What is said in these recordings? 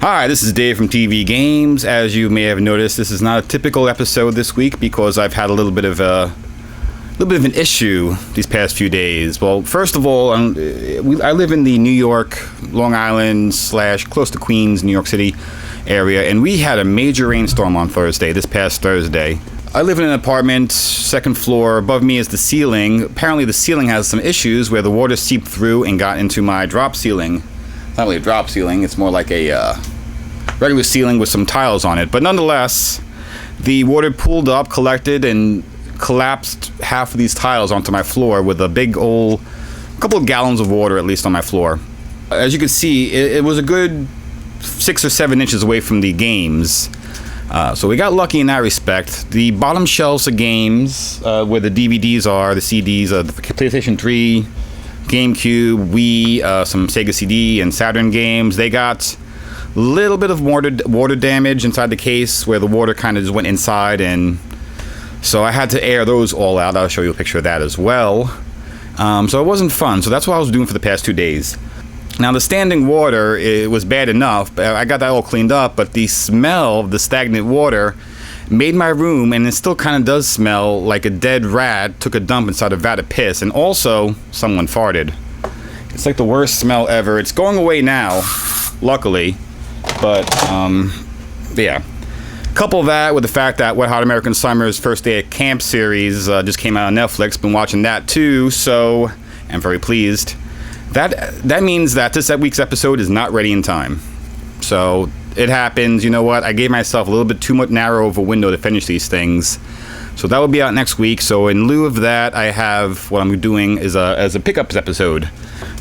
Hi, this is Dave from TV Games. As you may have noticed, this is not a typical episode this week because I've had a little bit of an issue these past few days. Well, first of all, I live in the New York, Long Island / close to Queens, New York City area, and we had a major rainstorm on this past Thursday. I live in an apartment, second floor. Above me is the ceiling. Apparently the ceiling has some issues where the water seeped through and got into my drop ceiling. Not really a drop ceiling, it's more like a regular ceiling with some tiles on it. But nonetheless, the water pooled up, collected, and collapsed half of these tiles onto my floor with a big old couple of gallons of water at least on my floor. As you can see, it was a good 6 or 7 inches away from the games. So we got lucky in that respect. The bottom shelves of games, where the DVDs are, the CDs, the PlayStation 3, GameCube, Wii, some Sega CD and Saturn games, they got a little bit of water damage inside the case where the water kind of just went inside, and so I had to air those all out. I'll show you a picture of that as well. So it wasn't fun. So that's what I was doing for the past 2 days. Now, the standing water, it was bad enough. I got that all cleaned up, but the smell of the stagnant water made my room, and it still kind of does smell like a dead rat took a dump inside a vat of piss, and also someone farted. It's like the worst smell ever. It's going away now, luckily, but yeah. Couple that with the fact that Wet Hot American Summer's First Day at Camp series just came out on Netflix. Been watching that too, so I'm very pleased. That means that this week's episode is not ready in time. So it happens. You know what? I gave myself a little bit too much narrow of a window to finish these things. So that will be out next week. So in lieu of that, I have what I'm doing is as a pickups episode.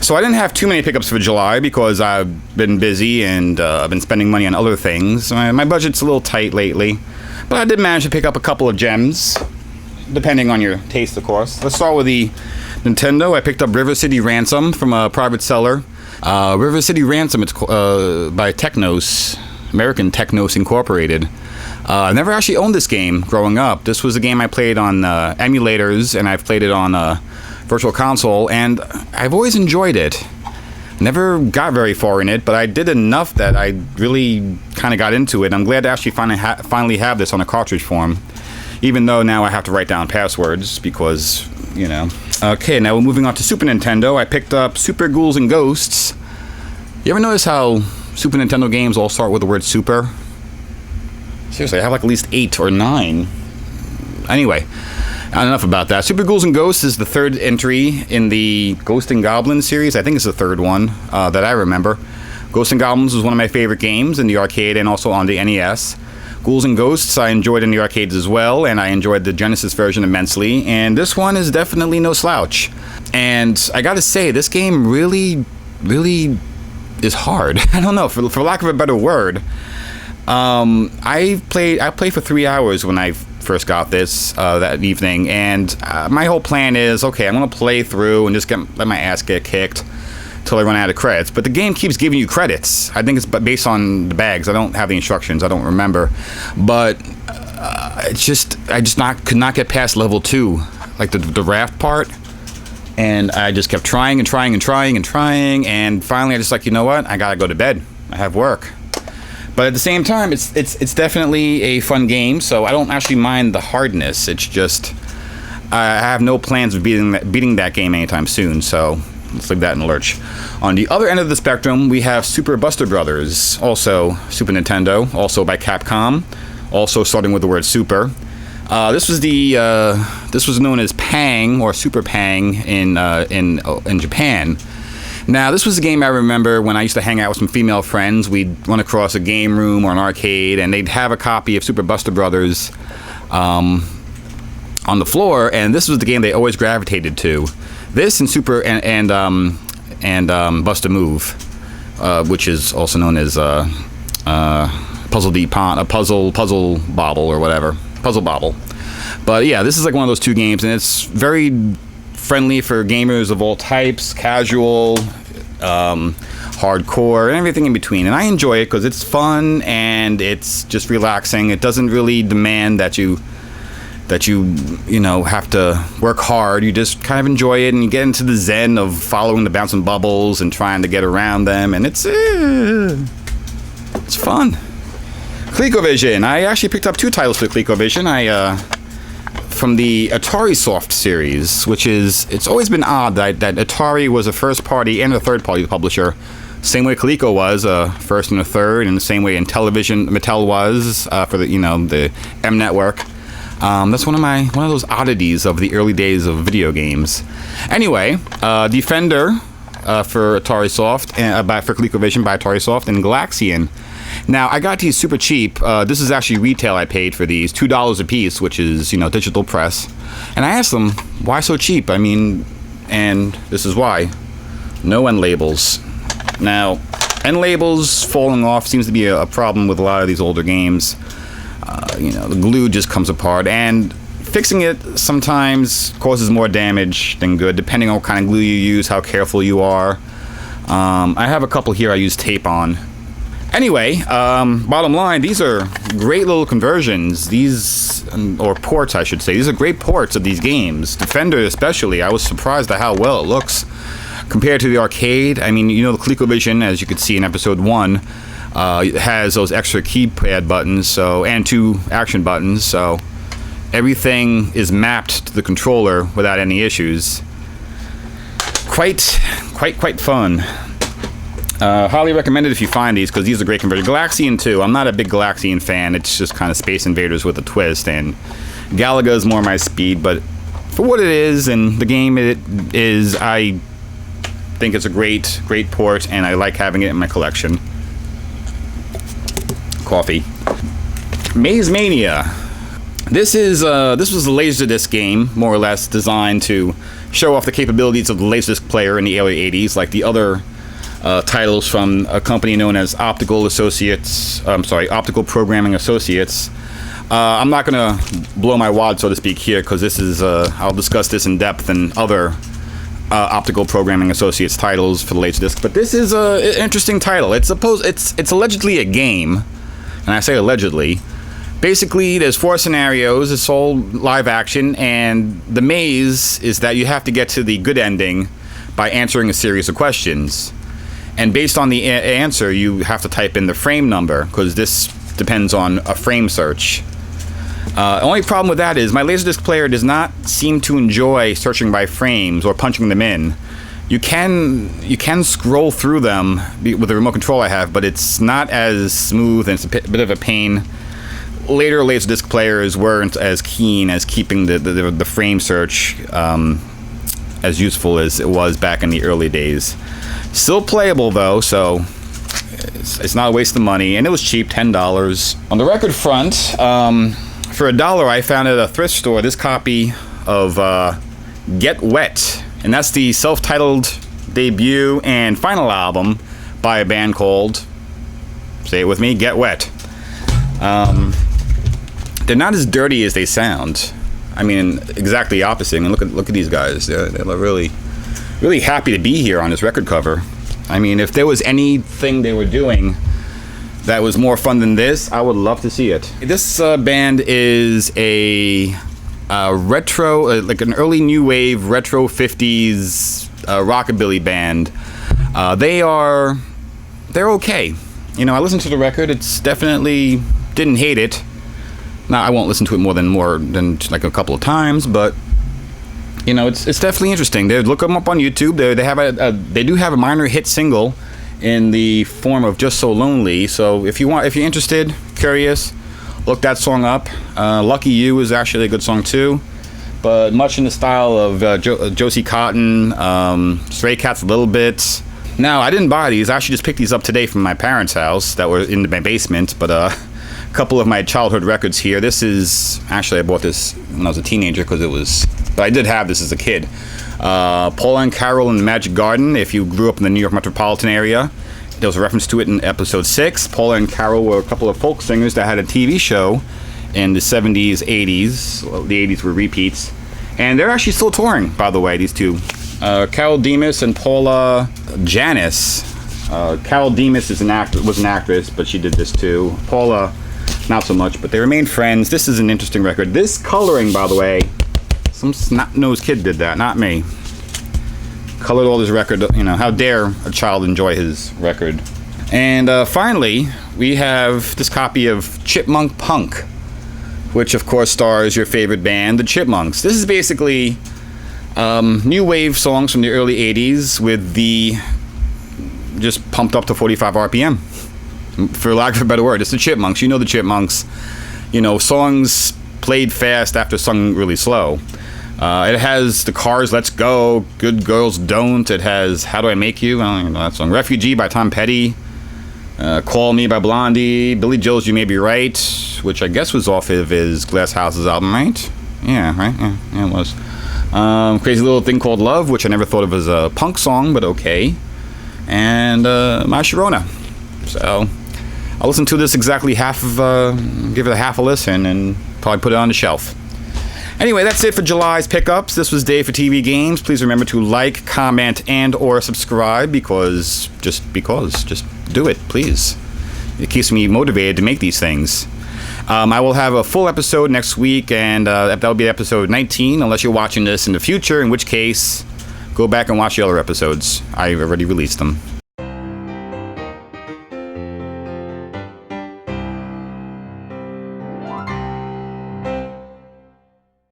So I didn't have too many pickups for July because I've been busy and I've been spending money on other things. My budget's a little tight lately, but I did manage to pick up a couple of gems, depending on your taste, of course. Let's start with the Nintendo. I picked up River City Ransom from a private seller. River City Ransom, it's by Technos, American Technos Incorporated. I never actually owned this game growing up. This was a game I played on emulators, and I've played it on Virtual Console, and I've always enjoyed it. Never got very far in it, but I did enough that I really kind of got into it. I'm glad to actually finally have this on a cartridge form, even though now I have to write down passwords because, you know. Okay, now we're moving on to Super Nintendo. I picked up Super Ghouls and Ghosts. You ever notice how Super Nintendo games all start with the word super? Seriously, I have like at least 8 or 9. Anyway, enough about that. Super Ghouls and Ghosts is the third entry in the Ghost and Goblins series. I think it's the third one that I remember. Ghost and Goblins was one of my favorite games in the arcade and also on the NES. Ghouls and Ghosts I enjoyed in the arcades as well, and I enjoyed the Genesis version immensely, and this one is definitely no slouch. And I gotta say, this game really is hard. I don't know, for lack of a better word. I played for 3 hours when I first got this that evening, and my whole plan is, okay, I'm gonna play through and just let my ass get kicked till I run out of credits. But the game keeps giving you credits. I think it's based on the bags. I don't have the instructions. I don't remember. But I could not get past level 2, like the raft part. And I just kept trying, and finally I just like, you know what? I gotta go to bed. I have work. But at the same time, it's definitely a fun game, so I don't actually mind the hardness. It's just I have no plans of beating that game anytime soon, so let's leave that in the lurch. On the other end of the spectrum, we have Super Buster Brothers, also Super Nintendo, also by Capcom, also starting with the word super. This was known as Pang or Super Pang in Japan. Now, this was a game I remember when I used to hang out with some female friends. We'd run across a game room or an arcade, and they'd have a copy of Super Buster Brothers on the floor, and this was the game they always gravitated to. This and Bust a Move, which is also known as Puzzle Deep Pond, a Puzzle Bobble or whatever, Puzzle Bobble. But yeah, this is like one of those two games, and it's very friendly for gamers of all types, casual, hardcore, and everything in between. And I enjoy it because it's fun and it's just relaxing. It doesn't really demand that you have to work hard. You just kind of enjoy it, and you get into the zen of following the bouncing bubbles and trying to get around them, and it's It's fun. ColecoVision. I actually picked up 2 titles for ColecoVision. From the Atari Soft series, which is, it's always been odd that Atari was a first party and a third party publisher. Same way Coleco was a first and a third, and the same way in television Mattel was for the M Network. That's one of those oddities of the early days of video games. Anyway, Defender for Atari Soft for ColecoVision by Atari Soft, and Galaxian. Now, I got these super cheap. This is actually retail I paid for these, $2 a piece, which is, digital press. And I asked them, why so cheap? I mean, and this is why. No end labels. Now, end labels falling off seems to be a problem with a lot of these older games. The glue just comes apart, and fixing it sometimes causes more damage than good, depending on what kind of glue you use, how careful you are. I have a couple here I use tape on. Anyway, bottom line, these are great little conversions. Or ports, I should say. These are great ports of these games. Defender especially, I was surprised at how well it looks compared to the arcade. I mean, the ColecoVision, as you could see in episode 1, has those extra keypad buttons, and 2 action buttons, so everything is mapped to the controller without any issues. Quite fun. Highly recommended if you find these, because these are great conversions. Galaxian too. I'm not a big Galaxian fan. It's just kind of Space Invaders with a twist, and Galaga is more my speed. But for what it is and the game it is, I think it's a great port, and I like having it in my collection. Coffee. Maze Mania. This was a Laserdisc game, more or less, designed to show off the capabilities of the Laserdisc player in the early 80s, like the other titles from a company known as Optical Programming Associates. I'm not going to blow my wad, so to speak, here, because this is I'll discuss this in depth in other Optical Programming Associates titles for the Laserdisc. But this is an interesting title. It's allegedly a game, and I say allegedly. Basically, there's 4 scenarios. It's all live action, and the maze is that you have to get to the good ending by answering a series of questions. And based on the answer, you have to type in the frame number, because this depends on a frame search. Only problem with that is my Laserdisc player does not seem to enjoy searching by frames or punching them in. You can scroll through them with the remote control I have, but it's not as smooth, and it's a bit of a pain. Later Laserdisc players weren't as keen as keeping the frame search as useful as it was back in the early days. Still playable though, so it's not a waste of money, and it was cheap, $10. On the record front, for $1 I found at a thrift store this copy of Get Wet, and that's the self-titled debut and final album by a band called, say it with me, Get Wet. They're not as dirty as they sound. I mean, exactly the opposite. I mean, look at these guys. They look really happy to be here on this record cover. I mean, if there was anything they were doing that was more fun than this, I would love to see it. This band is a retro, like an early new wave retro 50s rockabilly band. They're okay. I listened to the record. It's definitely didn't hate it. Now, I won't listen to it more than like a couple of times, but it's definitely interesting. Look them up on YouTube. They do have a minor hit single in the form of "Just So Lonely." So if you're interested, curious, look that song up. "Lucky You" is actually a good song too, but much in the style of Josie Cotton, Stray Cats a little bit. Now, I didn't buy these. I actually just picked these up today from my parents' house that were in my basement, but a couple of my childhood records here. This is, actually I bought this when I was a teenager but I did have this as a kid. Paula and Carol in the Magic Garden. If you grew up in the New York metropolitan area, there was a reference to it in episode 6. Paula and Carol were a couple of folk singers that had a TV show in the 70s, 80s. Well, the 80s were repeats. And they're actually still touring, by the way, these two. Carol Demas and Paula Janis. Carol Demas was an actress, but she did this too. Paula, not so much, but they remained friends. This is an interesting record. This coloring, by the way, some snot-nosed kid did that, not me. Colored all his record, how dare a child enjoy his record. And finally, we have this copy of Chipmunk Punk, which of course stars your favorite band, the Chipmunks. This is basically new wave songs from the early 80s with the just pumped up to 45 RPM, for lack of a better word. It's the Chipmunks. You know the Chipmunks. You know, songs played fast after sung really slow. It has The Cars, Let's Go, Good Girls Don't. It has How Do I Make You? I don't know that song. Refugee by Tom Petty. Call Me by Blondie. Billy Joel's You May Be Right, which I guess was off of his Glass Houses album, right? Yeah, right? Yeah, it was. Crazy Little Thing Called Love, which I never thought of as a punk song, but okay. And My Sharona. So I'll listen to this exactly give it a half a listen and probably put it on the shelf. Anyway, that's it for July's pickups. This was Dave for TV Games. Please remember to like, comment, and or subscribe just do it, please. It keeps me motivated to make these things. I will have a full episode next week, and that'll be episode 19, unless you're watching this in the future, in which case, go back and watch the other episodes. I've already released them.